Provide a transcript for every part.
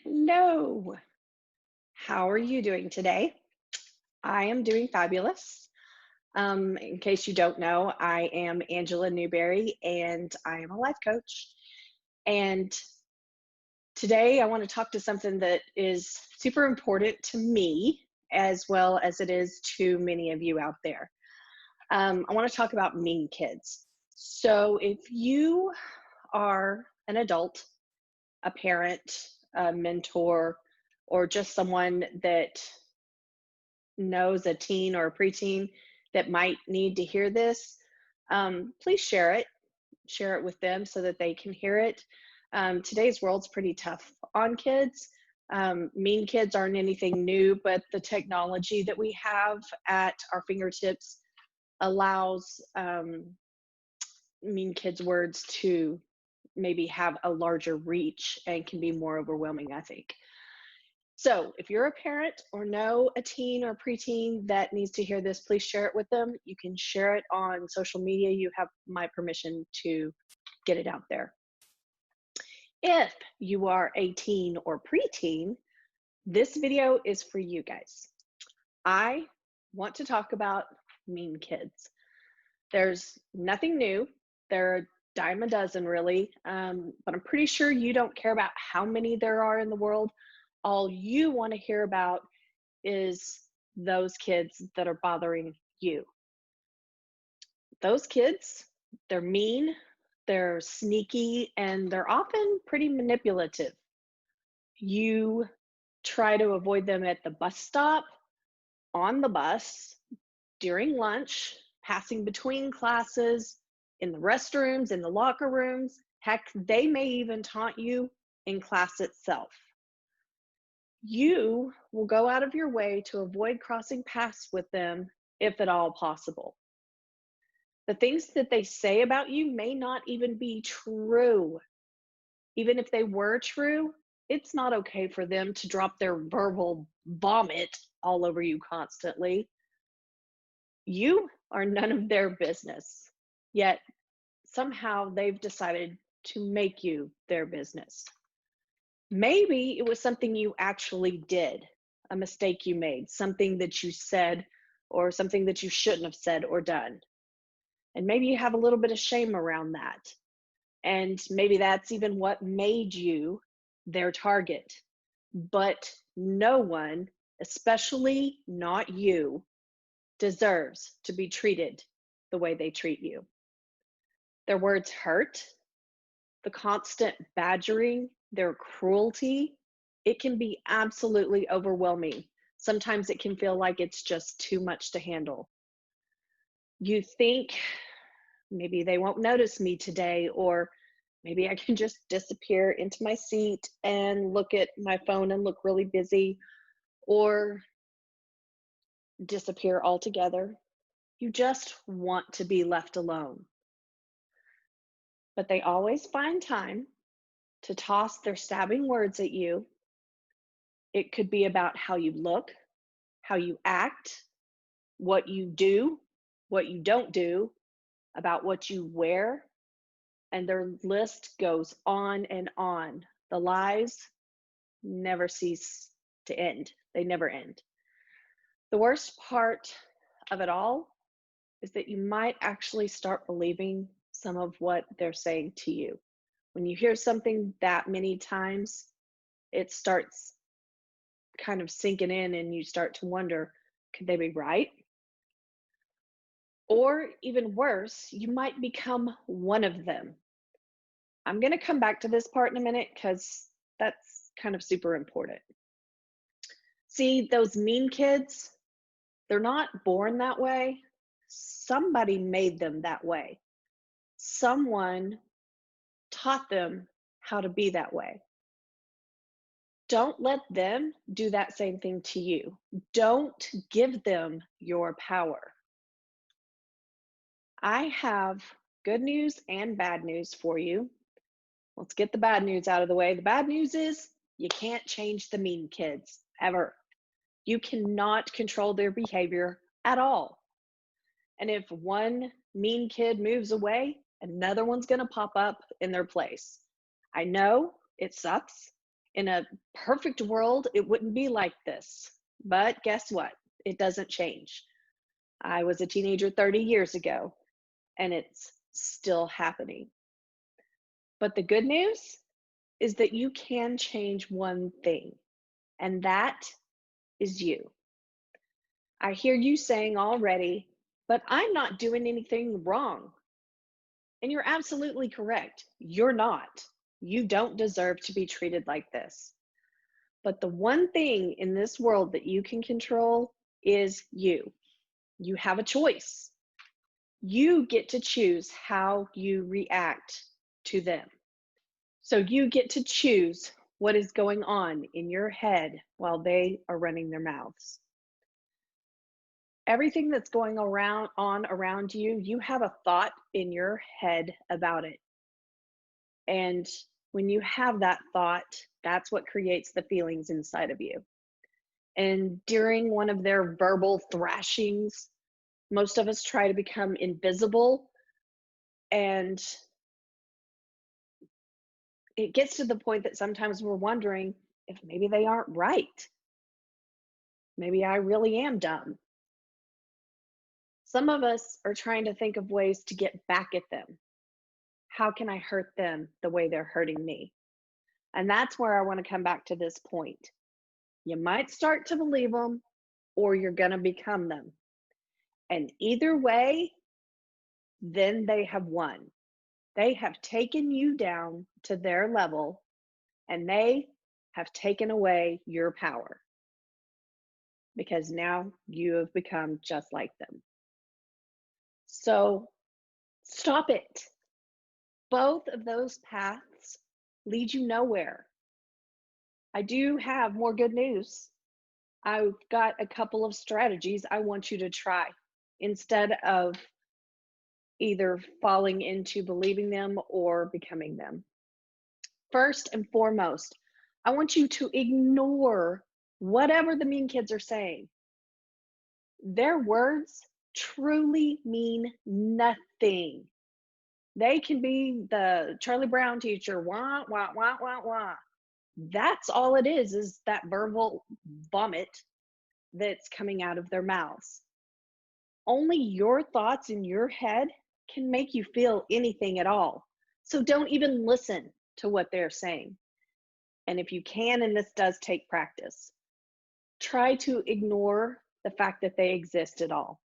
Hello. How are you doing today? I am doing fabulous. In case you don't know, I am Angela Newberry and I am a life coach. And today I want to talk to something that is super important to me as well as it is to many of you out there. I want to talk about mean kids. So if you are an adult, a parent, a mentor, or just someone that knows a teen or a preteen that might need to hear this, please share it. Share it with them so that they can hear it. Today's world's pretty tough on kids. Mean kids aren't anything new, but the technology that we have at our fingertips allows mean kids' words to maybe have a larger reach and can be more overwhelming, I think. So if you're a parent or know a teen or preteen that needs to hear this, please share it with them. You can share it on social media. You have my permission to get it out there. If you are a teen or preteen, this video is for you guys. I want to talk about mean kids. There's nothing new. There are a dime a dozen, really, but I'm pretty sure you don't care about how many there are in the world. All you want to hear about is those kids that are bothering you. Those kids, they're mean, they're sneaky, and they're often pretty manipulative. You try to avoid them at the bus stop, on the bus, during lunch, passing between classes, in the restrooms, in the locker rooms. Heck, they may even taunt you in class itself. You will go out of your way to avoid crossing paths with them if at all possible. The things that they say about you may not even be true. Even if they were true, it's not okay for them to drop their verbal vomit all over you constantly. You are none of their business. Yet somehow they've decided to make you their business. Maybe it was something you actually did, a mistake you made, something that you said, or something that you shouldn't have said or done. And maybe you have a little bit of shame around that. And maybe that's even what made you their target. But no one, especially not you, deserves to be treated the way they treat you. Their words hurt, the constant badgering, their cruelty, it can be absolutely overwhelming. Sometimes it can feel like it's just too much to handle. You think maybe they won't notice me today, or maybe I can just disappear into my seat and look at my phone and look really busy, or disappear altogether. You just want to be left alone. But they always find time to toss their stabbing words at you. It could be about how you look, how you act, what you do, what you don't do, about what you wear, and their list goes on and on. The lies never cease to end, they never end. The worst part of it all is that you might actually start believing some of what they're saying to you. When you hear something that many times, it starts kind of sinking in and you start to wonder, could they be right? Or even worse, you might become one of them. I'm going to come back to this part in a minute because that's kind of super important. See, those mean kids, they're not born that way. Somebody made them that way. Someone taught them how to be that way. Don't let them do that same thing to you. Don't give them your power. I have good news and bad news for you. Let's get the bad news out of the way. The bad news is you can't change the mean kids ever. You cannot control their behavior at all. And if one mean kid moves away, another one's going to pop up in their place. I know it sucks. In a perfect world, it wouldn't be like this. But guess what? It doesn't change. I was a teenager 30 years ago, and it's still happening. But the good news is that you can change one thing, and that is you. I hear you saying already, but I'm not doing anything wrong. And you're absolutely correct. You're not. You don't deserve to be treated like this. But the one thing in this world that you can control is you. You have a choice. You get to choose how you react to them. So you get to choose what is going on in your head while they are running their mouths. Everything that's going around you, you have a thought in your head about it. And when you have that thought, that's what creates the feelings inside of you. And during one of their verbal thrashings, most of us try to become invisible. And it gets to the point that sometimes we're wondering if maybe they aren't right. Maybe I really am dumb. Some of us are trying to think of ways to get back at them. How can I hurt them the way they're hurting me? And that's where I want to come back to this point. You might start to believe them, or you're going to become them. And either way, then they have won. They have taken you down to their level, and they have taken away your power because now you have become just like them. So stop it. Both of those paths lead you nowhere. I do have more good news. I've got a couple of strategies I want you to try instead of either falling into believing them or becoming them. First and foremost, I want you to ignore whatever the mean kids are saying. Their words truly mean nothing. They can be the Charlie Brown teacher, wah, wah, wah, wah, wah. That's all it is that verbal vomit that's coming out of their mouths. Only your thoughts in your head can make you feel anything at all. So don't even listen to what they're saying. And if you can, and this does take practice, try to ignore the fact that they exist at all.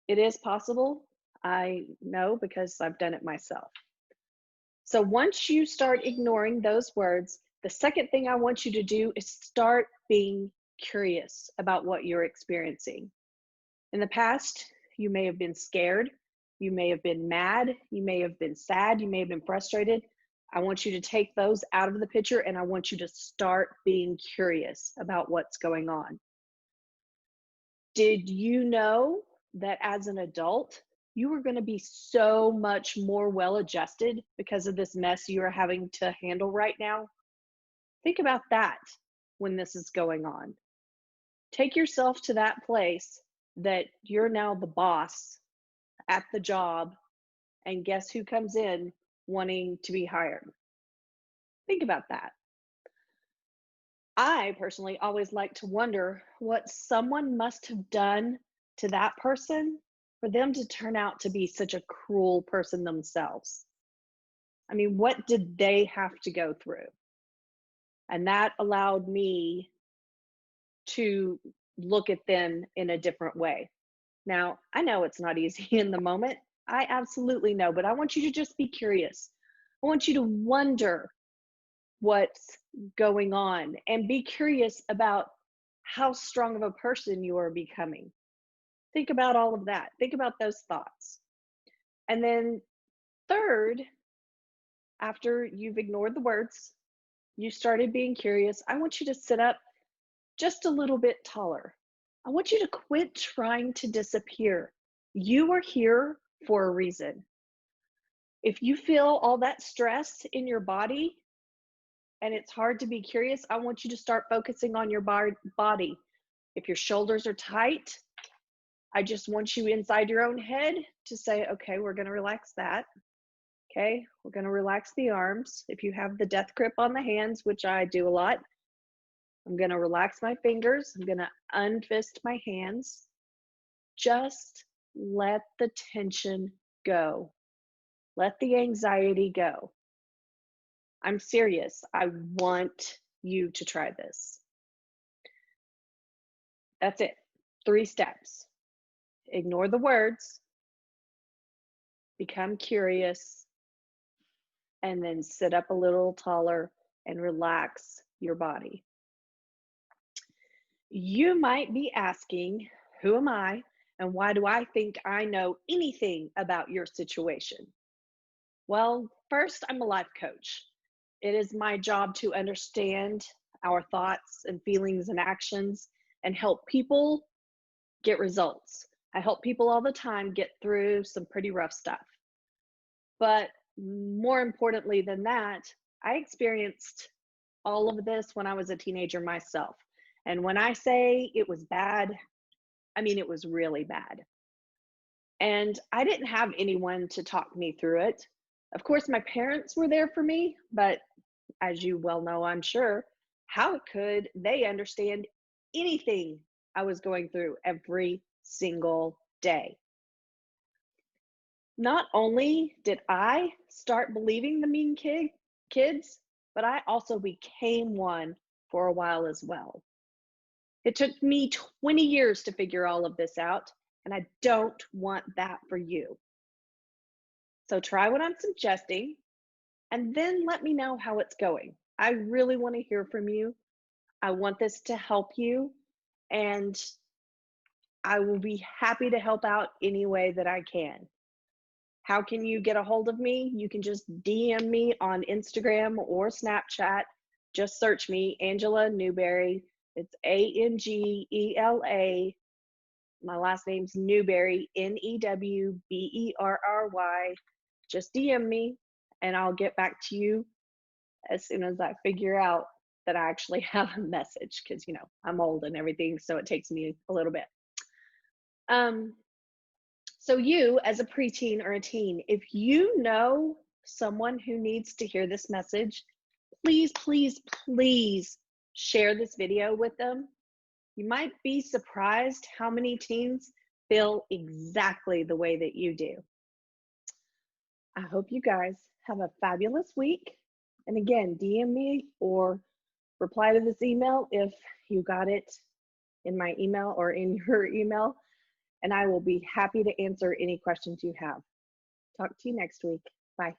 It is possible. I know because I've done it myself. So once you start ignoring those words, the second thing I want you to do is start being curious about what you're experiencing. In the past, you may have been scared, you may have been mad, you may have been sad, you may have been frustrated. I want you to take those out of the picture and I want you to start being curious about what's going on. Did you know that as an adult, you were going to be so much more well adjusted because of this mess you are having to handle right now? Think about that when this is going on. Take yourself to that place that you're now the boss at the job, and guess who comes in wanting to be hired? Think about that. I personally always like to wonder what someone must have done to that person for them to turn out to be such a cruel person themselves. I mean, what did they have to go through? And that allowed me to look at them in a different way. Now, I know it's not easy in the moment. I absolutely know, but I want you to just be curious. I want you to wonder what's going on and be curious about how strong of a person you are becoming. Think about all of that. Think about those thoughts. And then, third, after you've ignored the words, you started being curious, I want you to sit up just a little bit taller. I want you to quit trying to disappear. You are here for a reason. If you feel all that stress in your body and it's hard to be curious, I want you to start focusing on your body. If your shoulders are tight, I just want you inside your own head to say, okay, we're going to relax that. Okay, we're going to relax the arms. If you have the death grip on the hands, which I do a lot, I'm going to relax my fingers. I'm going to unfist my hands. Just let the tension go. Let the anxiety go. I'm serious. I want you to try this. That's it. 3 steps. Ignore the words, become curious, and then sit up a little taller and relax your body. You might be asking, who am I and why do I think I know anything about your situation? Well, first, I'm a life coach. It is my job to understand our thoughts and feelings and actions and help people get results. I help people all the time get through some pretty rough stuff. But more importantly than that, I experienced all of this when I was a teenager myself. And when I say it was bad, I mean it was really bad. And I didn't have anyone to talk me through it. Of course, my parents were there for me, but as you well know, I'm sure, how could they understand anything I was going through every single day? Not only did I start believing the kids, but I also became one for a while as well. It took me 20 years to figure all of this out, and I don't want that for you. So try what I'm suggesting and then let me know how it's going. I really want to hear from you. I want this to help you, and I will be happy to help out any way that I can. How can you get a hold of me? You can just DM me on Instagram or Snapchat. Just search me, Angela Newberry. It's Angela. My last name's Newberry, Newberry. Just DM me and I'll get back to you as soon as I figure out that I actually have a message because, I'm old and everything, so it takes me a little bit. So you, as a preteen or a teen, if you know someone who needs to hear this message, please, please, please share this video with them. You might be surprised how many teens feel exactly the way that you do. I hope you guys have a fabulous week. And again, DM me or reply to this email if you got it in my email or in your email, and I will be happy to answer any questions you have. Talk to you next week. Bye.